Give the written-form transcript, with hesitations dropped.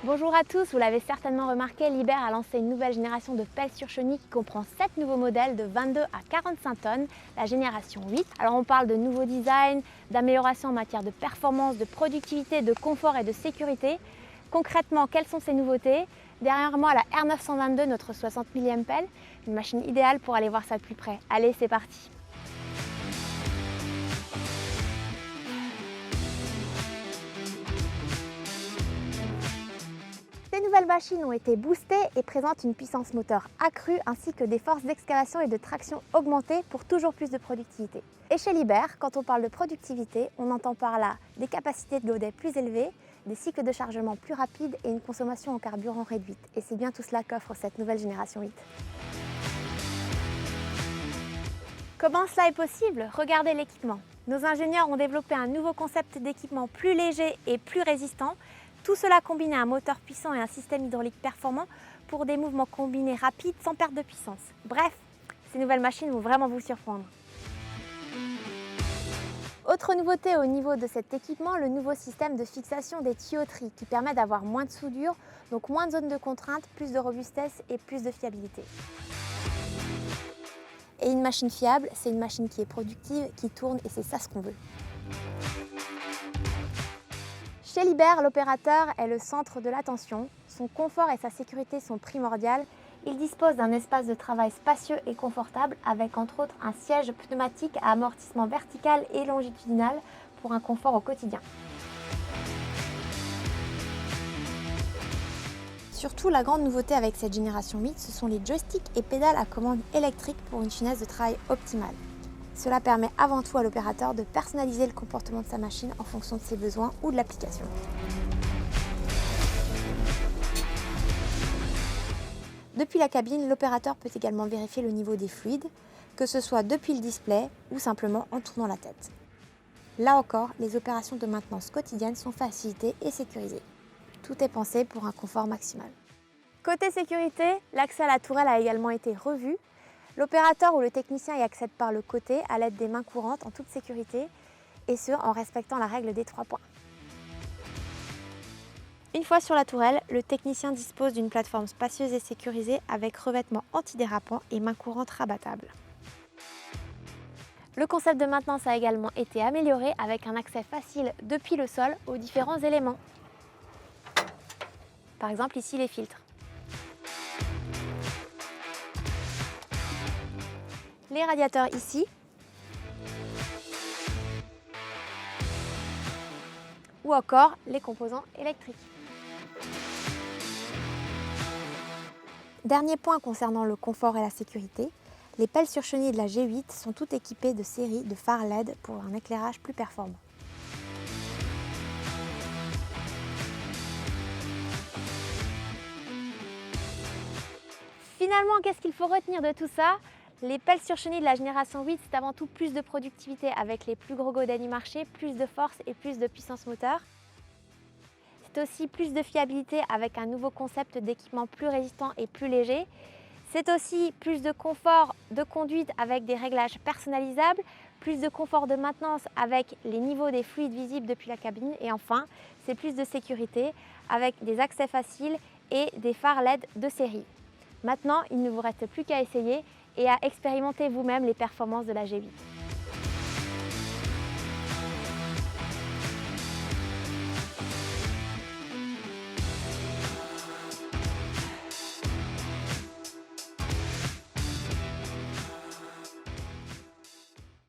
Bonjour à tous, vous l'avez certainement remarqué, Liebherr a lancé une nouvelle génération de pelles sur chenilles qui comprend 7 nouveaux modèles de 22 à 45 tonnes, la génération 8. Alors on parle de nouveaux designs, d'améliorations en matière de performance, de productivité, de confort et de sécurité. Concrètement, quelles sont ces nouveautés? Derrière moi, la R922, notre 60 millième pelle, une machine idéale pour aller voir ça de plus près. Allez, c'est parti! Ces nouvelles machines ont été boostées et présentent une puissance moteur accrue ainsi que des forces d'excavation et de traction augmentées pour toujours plus de productivité. Et chez Liebherr, quand on parle de productivité, on entend par là des capacités de godet plus élevées, des cycles de chargement plus rapides et une consommation en carburant réduite. Et c'est bien tout cela qu'offre cette nouvelle génération 8. Comment cela est possible? Regardez l'équipement. Nos ingénieurs ont développé un nouveau concept d'équipement plus léger et plus résistant. Tout cela combiné à un moteur puissant et un système hydraulique performant pour des mouvements combinés rapides sans perte de puissance. Bref, ces nouvelles machines vont vraiment vous surprendre. Autre nouveauté au niveau de cet équipement, le nouveau système de fixation des tuyauteries qui permet d'avoir moins de soudure, donc moins de zones de contrainte, plus de robustesse et plus de fiabilité. Et une machine fiable, c'est une machine qui est productive, qui tourne et c'est ça ce qu'on veut. Chez Liebherr, l'opérateur est le centre de l'attention. Son confort et sa sécurité sont primordiales. Il dispose d'un espace de travail spacieux et confortable avec entre autres un siège pneumatique à amortissement vertical et longitudinal pour un confort au quotidien. Surtout, la grande nouveauté avec cette génération 8, ce sont les joysticks et pédales à commande électrique pour une finesse de travail optimale. Cela permet avant tout à l'opérateur de personnaliser le comportement de sa machine en fonction de ses besoins ou de l'application. Depuis la cabine, l'opérateur peut également vérifier le niveau des fluides, que ce soit depuis le display ou simplement en tournant la tête. Là encore, les opérations de maintenance quotidienne sont facilitées et sécurisées. Tout est pensé pour un confort maximal. Côté sécurité, l'accès à la tourelle a également été revu. L'opérateur ou le technicien y accède par le côté à l'aide des mains courantes en toute sécurité et ce en respectant la règle des 3 points. Une fois sur la tourelle, le technicien dispose d'une plateforme spacieuse et sécurisée avec revêtement antidérapant et mains courantes rabattables. Le concept de maintenance a également été amélioré avec un accès facile depuis le sol aux différents éléments. Par exemple ici les filtres. Les radiateurs ici. Ou encore les composants électriques. Dernier point concernant le confort et la sécurité, les pelles sur chenilles de la G8 sont toutes équipées de séries de phares LED pour un éclairage plus performant. Finalement, qu'est-ce qu'il faut retenir de tout ça? Les pelles sur chenilles de la génération 8, c'est avant tout plus de productivité avec les plus gros godets du marché, plus de force et plus de puissance moteur. C'est aussi plus de fiabilité avec un nouveau concept d'équipement plus résistant et plus léger. C'est aussi plus de confort de conduite avec des réglages personnalisables, plus de confort de maintenance avec les niveaux des fluides visibles depuis la cabine. Et enfin, c'est plus de sécurité avec des accès faciles et des phares LED de série. Maintenant, il ne vous reste plus qu'à essayer et à expérimenter vous-même les performances de la G8.